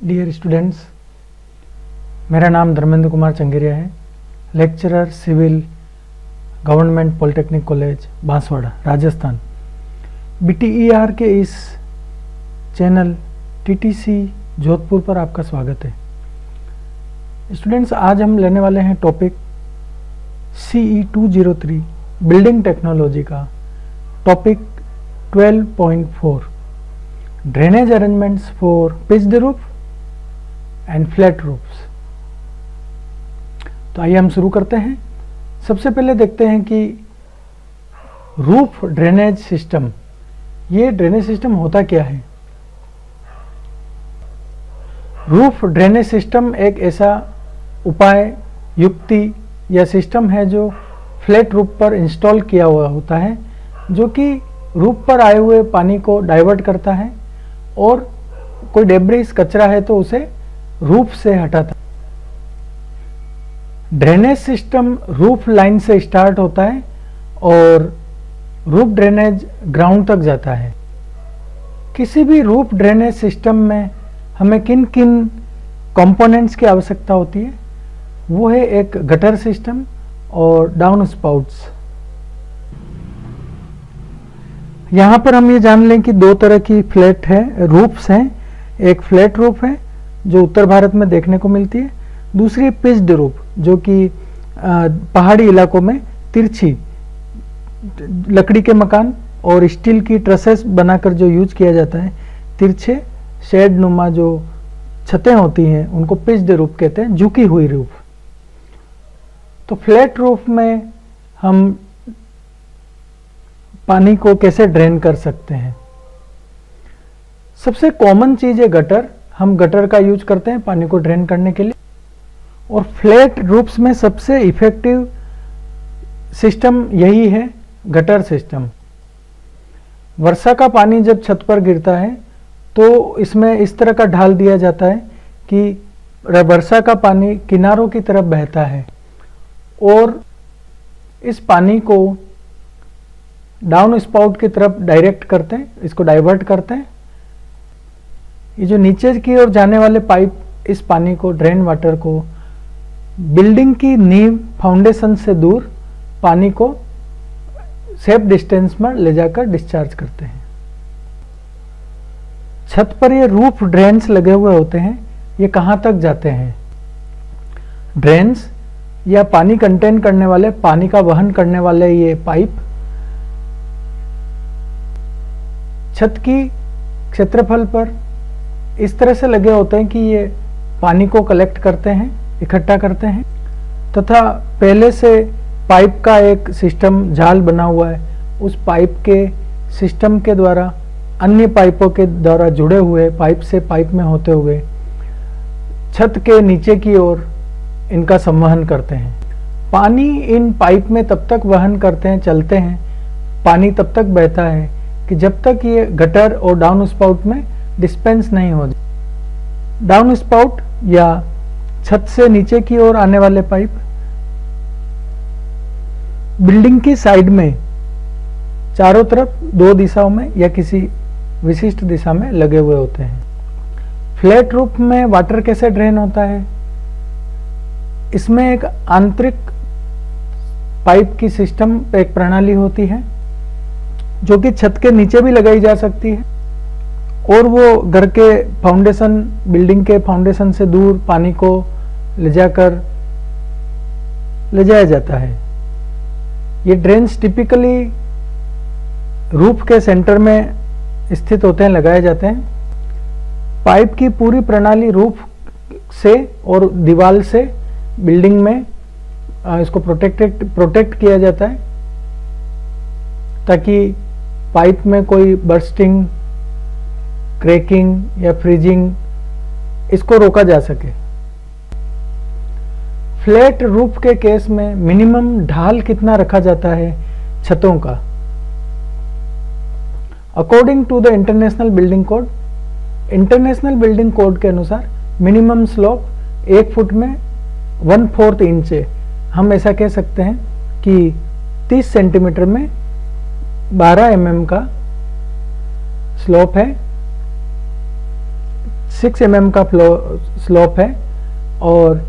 Dear students, मेरा नाम धर्मेंद्र कुमार चंगेरिया है, lecturer civil, government polytechnic college Banswara, Rajasthan. BTER के इस चैनल TTC जोधपुर पर आपका स्वागत है। स्टूडेंट्स, आज हम लेने वाले हैं टॉपिक CE 203 बिल्डिंग टेक्नोलॉजी का topic 12.4 drainage arrangements for pitched roof and flat roofs. तो आइए हम शुरू करते हैं। सबसे पहले देखते हैं कि रूफ ड्रेनेज सिस्टम, ये ड्रेनेज सिस्टम होता क्या है। रूफ ड्रेनेज सिस्टम एक ऐसा उपाय, युक्ति या सिस्टम है जो फ्लैट रूफ पर इंस्टॉल किया हुआ होता है, जो कि रूफ पर आए हुए पानी को डाइवर्ट करता है और कोई डेब्रिस, कचरा है तो उसे रूफ से हटाता है। ड्रेनेज सिस्टम रूफ लाइन से स्टार्ट होता है और रूफ ड्रेनेज ग्राउंड तक जाता है। किसी भी रूफ ड्रेनेज सिस्टम में हमें किन किन कंपोनेंट्स की आवश्यकता होती है, वो है एक गटर सिस्टम और डाउन स्पाउट्स। यहाँ पर हम ये जान लें कि दो तरह की फ्लैट है, रूफ्स हैं। एक फ्लैट रूफ है जो उत्तर भारत में देखने को मिलती है, दूसरी पिच्ड रूफ जो कि पहाड़ी इलाकों में तिरछी लकड़ी के मकान और स्टील की ट्रसेस बनाकर जो यूज किया जाता है, तिरछे शेड नुमा जो छतें होती हैं उनको पिच्ड रूफ कहते हैं, झुकी हुई रूफ। तो फ्लैट रूफ में हम पानी को कैसे ड्रेन कर सकते हैं। सबसे कॉमन चीज है गटर। हम गटर का यूज करते हैं पानी को ड्रेन करने के लिए। और फ्लैट रूफ्स में सबसे इफेक्टिव सिस्टम यही है, गटर सिस्टम। वर्षा का पानी जब छत पर गिरता है तो इसमें इस तरह का ढाल दिया जाता है कि वर्षा का पानी किनारों की तरफ बहता है और इस पानी को डाउन स्पाउट की तरफ डायरेक्ट करते हैं, इसको डाइवर्ट करते हैं। ये जो नीचे की ओर जाने वाले पाइप इस पानी को, ड्रेन वाटर को, बिल्डिंग की नींव, फाउंडेशन से दूर पानी को सेफ डिस्टेंस में ले जाकर डिस्चार्ज करते हैं। छत पर ये रूफ ड्रेन्स लगे हुए होते हैं। ये कहां तक जाते हैं? ड्रेन्स या पानी कंटेन करने वाले, पानी का वहन करने वाले ये पाइप छत की क्षेत्रफल पर इस तरह से लगे होते हैं कि ये पानी को कलेक्ट करते हैं, इकट्ठा करते हैं, तथा पहले से पाइप का एक सिस्टम, जाल बना हुआ है। उस पाइप के सिस्टम के द्वारा अन्य पाइपों के द्वारा जुड़े हुए, पाइप से पाइप में होते हुए छत के नीचे की ओर इनका संवहन करते हैं। पानी इन पाइप में तब तक वहन करते हैं, चलते हैं, पानी तब तक बहता है कि जब तक ये गटर और डाउन स्पाउट में डिस्पेंस नहीं हो जाए। डाउन स्पाउट या छत से नीचे की ओर आने वाले पाइप बिल्डिंग की साइड में चारों तरफ दो दिशाओं में या किसी विशिष्ट दिशा में लगे हुए होते हैं। फ्लैट रूफ में वाटर कैसे ड्रेन होता है? इसमें एक आंतरिक पाइप की सिस्टम, एक प्रणाली होती है जो कि छत के नीचे भी लगाई जा सकती है और वो घर के फाउंडेशन, बिल्डिंग के फाउंडेशन से दूर पानी को ले जाया जाता है। ये ड्रेन्स टिपिकली रूफ के सेंटर में स्थित होते हैं, लगाए जाते हैं। पाइप की पूरी प्रणाली रूफ से और दीवार से बिल्डिंग में इसको प्रोटेक्ट किया जाता है ताकि पाइप में कोई बर्स्टिंग, क्रैकिंग या फ्रीजिंग, इसको रोका जा सके। फ्लैट रूफ के केस में मिनिमम ढाल कितना रखा जाता है छतों का? According to the international building code, international building code के अनुसार मिनिमम स्लोप 1 फुट में 1/4 इंच है। हम ऐसा कह सकते हैं कि 30 सेंटीमीटर में 12 mm का स्लोप है। 6 mm का स्लोप है और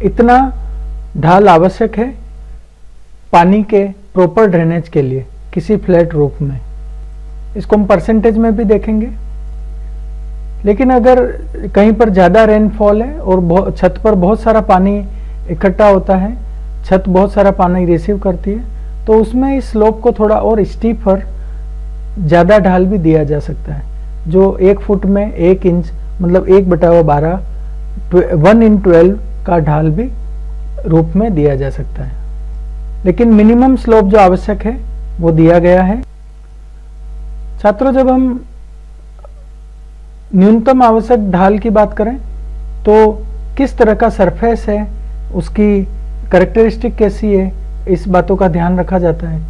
इतना ढाल आवश्यक है पानी के प्रॉपर ड्रेनेज के लिए किसी फ्लैट रूफ में। इसको हम परसेंटेज में भी देखेंगे। लेकिन अगर कहीं पर ज़्यादा रेनफॉल है और छत पर बहुत सारा पानी इकट्ठा होता है, छत बहुत सारा पानी रिसीव करती है, तो उसमें इस स्लोप को थोड़ा और स्टीपर ज़्यादा ढाल भी दिया जा सकता है, जो 1 फुट में 1 इंच मतलब 1/12 1/12 का ढाल भी रूप में दिया जा सकता है। लेकिन मिनिमम स्लोप जो आवश्यक है वो दिया गया है। छात्रों, जब हम न्यूनतम आवश्यक ढाल की बात करें तो किस तरह का सरफेस है, उसकी कैरेक्टरिस्टिक कैसी है, इस बातों का ध्यान रखा जाता है।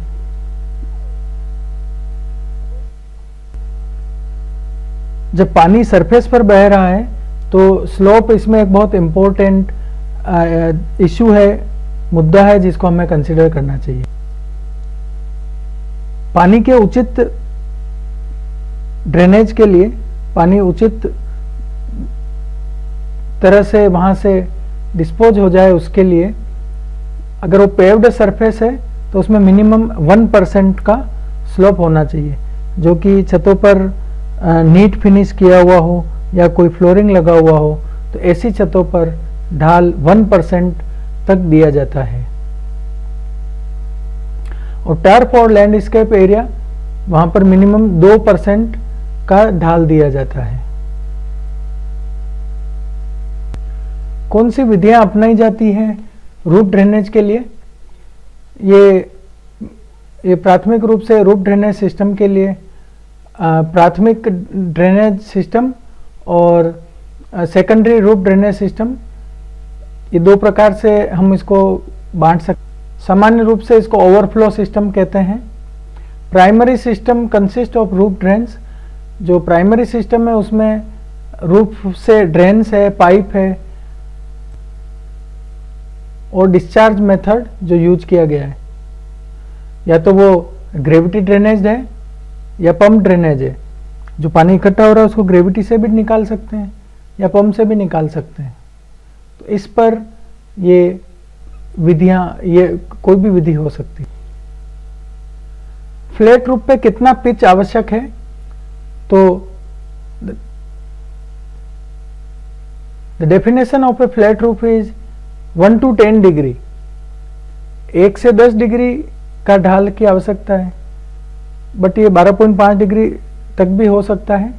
जब पानी सरफेस पर बह रहा है तो स्लोप इसमें एक बहुत इम्पोर्टेंट इशू है, मुद्दा है जिसको हमें कंसिडर करना चाहिए। पानी के उचित ड्रेनेज के लिए, पानी उचित तरह से वहां से डिस्पोज हो जाए उसके लिए, अगर वो पेव्ड सरफेस है तो उसमें मिनिमम 1% का स्लोप होना चाहिए, जो कि छतों पर नीट फिनिश किया हुआ हो या कोई फ्लोरिंग लगा हुआ हो, तो ऐसी छतों पर ढाल 1% तक दिया जाता है। और टर्फ और लैंडस्केप एरिया, वहां पर मिनिमम 2% का ढाल दिया जाता है। कौन सी विधियां अपनाई जाती हैं रूफ ड्रेनेज के लिए? ये प्राथमिक रूप से रूफ ड्रेनेज सिस्टम के लिए प्राथमिक ड्रेनेज सिस्टम और सेकेंडरी रूफ ड्रेनेज सिस्टम, ये 2 प्रकार से हम इसको बांट सकते। सामान्य रूप से इसको ओवरफ्लो सिस्टम कहते हैं। Primary system consist of roof drains. जो प्राइमरी सिस्टम है उसमें रूफ से ड्रेन्स है, पाइप है और डिस्चार्ज मेथड जो यूज किया गया है, या तो वो ग्रेविटी ड्रेनेज है या पंप ड्रेनेज है। जो पानी इकट्ठा हो रहा है उसको ग्रेविटी से भी निकाल सकते हैं या पंप से भी निकाल सकते हैं। तो इस पर ये विधियां, ये कोई भी विधि हो सकती है। फ्लैट रूफ पे कितना पिच आवश्यक है? तो the definition of A flat roof is 1 to 10 degree, 1 से 10 डिग्री का ढाल की आवश्यकता है, बट ये 12.5 डिग्री तक भी हो सकता है।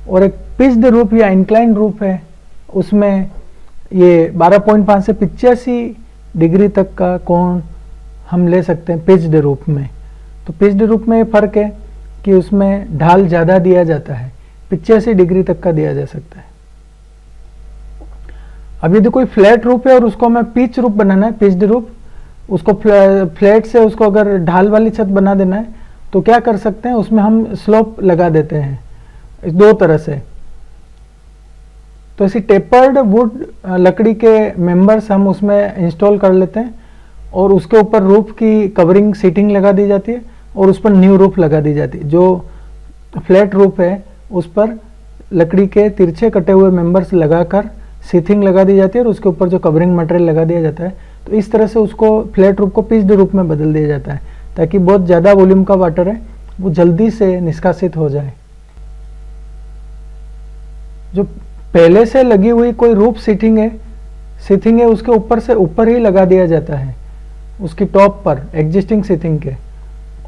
और एक पिच्ड रूफ या इंक्लाइन रूफ है, उसमें ये 12.5 से 85 डिग्री तक का कोण हम ले सकते हैं पिच्ड रूफ में। तो पिच्ड रूफ में ये फर्क है कि उसमें ढाल ज़्यादा दिया जाता है, 85 डिग्री तक का दिया जा सकता है। अब यदि कोई फ्लैट रूफ है और उसको हमें पिच रूफ बनाना है, पिच्ड रूफ, उसको फ्लैट से उसको अगर ढाल वाली छत बना देना है तो क्या कर सकते हैं, उसमें हम स्लोप लगा देते हैं 2 तरह से। तो ऐसी टेपर्ड वुड लकड़ी के मेंबर्स हम उसमें इंस्टॉल कर लेते हैं और उसके ऊपर रूफ की कवरिंग सीटिंग लगा दी जाती है और उस पर न्यू रूफ लगा दी जाती है। जो फ्लैट रूफ है उस पर लकड़ी के तिरछे कटे हुए मेंबर्स लगाकर सीथिंग लगा दी जाती है और उसके ऊपर जो कवरिंग मटेरियल लगा दिया जाता है। तो इस तरह से उसको फ्लैट रूफ को पिच्ड रूफ में बदल दिया जाता है ताकि बहुत ज़्यादा वॉल्यूम का वाटर है वो जल्दी से निष्कासित हो जाए। जो पहले से लगी हुई कोई रूफ सीथिंग है उसके ऊपर से ऊपर ही लगा दिया जाता है, उसकी टॉप पर एग्जिस्टिंग सीथिंग के।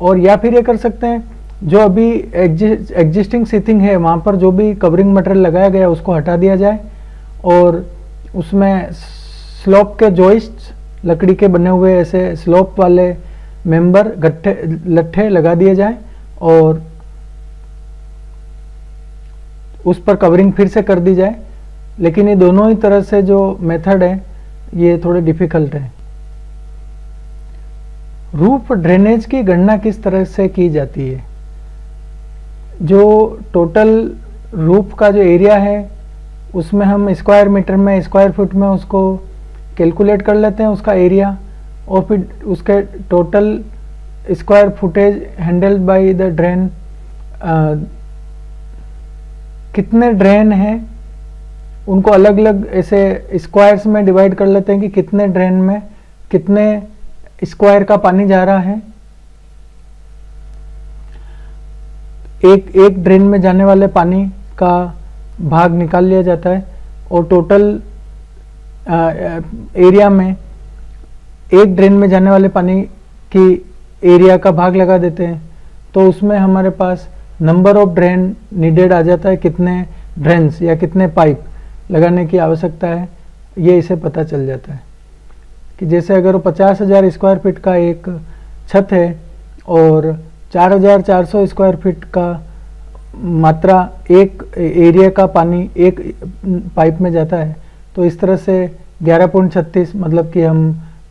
और या फिर ये कर सकते हैं, जो अभी एग्जिस्टिंग सीथिंग है वहाँ पर जो भी कवरिंग मटेरियल लगाया गया उसको हटा दिया जाए और उसमें स्लोप के जॉइस्ट लकड़ी के बने हुए ऐसे स्लोप वाले मेंबर लट्ठे लगा दिए जाए और उस पर कवरिंग फिर से कर दी जाए। लेकिन ये दोनों ही तरह से जो मेथड है ये थोड़े डिफिकल्ट है। रूफ ड्रेनेज की गणना किस तरह से की जाती है? जो टोटल रूफ का जो एरिया है उसमें हम स्क्वायर मीटर में, स्क्वायर फुट में उसको कैलकुलेट कर लेते हैं उसका एरिया, और फिर उसके total square footage handled by the drain कितने ड्रेन हैं उनको अलग अलग ऐसे स्क्वायर्स में डिवाइड कर लेते हैं कि कितने ड्रेन में कितने स्क्वायर का पानी जा रहा है। एक ड्रेन में जाने वाले पानी का भाग निकाल लिया जाता है और टोटल एरिया में एक ड्रेन में जाने वाले पानी की एरिया का भाग लगा देते हैं, तो उसमें हमारे पास नंबर ऑफ ड्रेन नीडेड आ जाता है, कितने ड्रेन्स या कितने पाइप लगाने की आवश्यकता है, ये इसे पता चल जाता है। कि जैसे अगर 50,000 स्क्वायर फीट का एक छत है और 4,400 स्क्वायर फीट का मात्रा एक एरिया का पानी एक पाइप में जाता है, तो इस तरह से 11.36 मतलब कि हम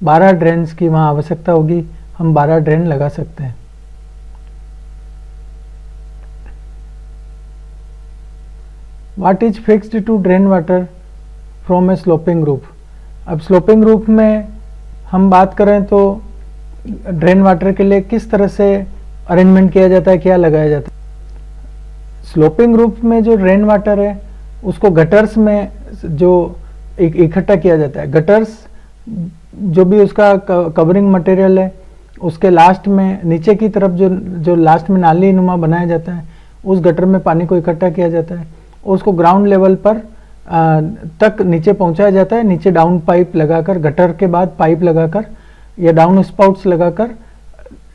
12 ड्रेन्स की वहाँ आवश्यकता होगी, हम 12 ड्रेन लगा सकते हैं। What is fixed to drain water from a sloping roof? अब स्लोपिंग रूफ में हम बात करें तो ड्रेन वाटर के लिए किस तरह से अरेंजमेंट किया जाता है, क्या लगाया जाता है। स्लोपिंग रूफ में जो ड्रेन वाटर है उसको गटर्स में जो इकट्ठा किया जाता है। गटर्स जो भी उसका कवरिंग मटेरियल है उसके लास्ट में नीचे की तरफ जो लास्ट में नाली नुमा बनाया जाता है, उस गटर में पानी को इकट्ठा किया जाता है और उसको ग्राउंड लेवल पर तक नीचे पहुंचाया जाता है। नीचे डाउन पाइप लगाकर, गटर के बाद पाइप लगाकर या डाउन स्पाउट्स लगाकर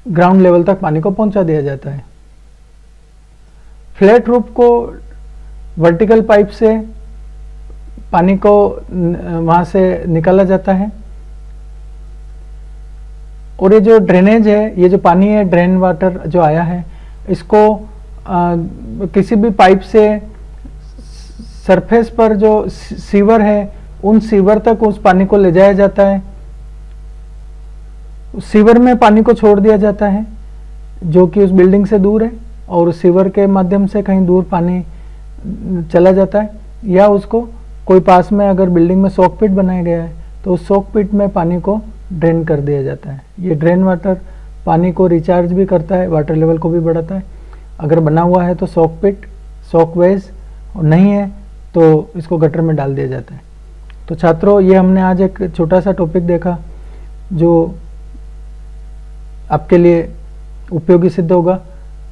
ग्राउंड लेवल तक पानी को पहुंचा दिया जाता है। फ्लैट रूफ को वर्टिकल पाइप से पानी को वहां से निकाला जाता है और ये जो ड्रेनेज है, ये जो पानी है, ड्रेन वाटर जो आया है, इसको किसी भी पाइप से सरफेस पर जो सीवर है उन सीवर तक उस पानी को ले जाया जाता है। सीवर में पानी को छोड़ दिया जाता है जो कि उस बिल्डिंग से दूर है और उस सीवर के माध्यम से कहीं दूर पानी चला जाता है, या उसको कोई पास में अगर बिल्डिंग में सॉक पिट बनाया गया है तो उस सॉक पिट में पानी को ड्रेन कर दिया जाता है। ये ड्रेन वाटर पानी को रिचार्ज भी करता है, वाटर लेवल को भी बढ़ाता है। अगर बना हुआ है तो सॉक पिट, सॉक वेज, और नहीं है तो इसको गटर में डाल दिया जाता है। तो छात्रों, ये हमने आज एक छोटा सा टॉपिक देखा जो आपके लिए उपयोगी सिद्ध होगा।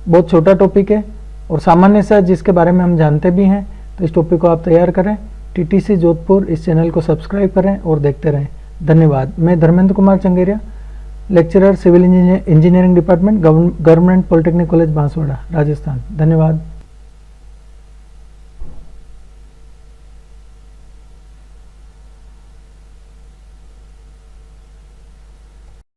बहुत छोटा टॉपिक है और सामान्य सा जिसके बारे में हम जानते भी हैं, तो इस टॉपिक को आप तैयार करें। टीटीसी जोधपुर इस चैनल को सब्सक्राइब करें और देखते रहें। धन्यवाद। मैं Dharmendra Kumar Changeriya, lecturer civil engineering department, government polytechnic college Banswara, Rajasthan. धन्यवाद।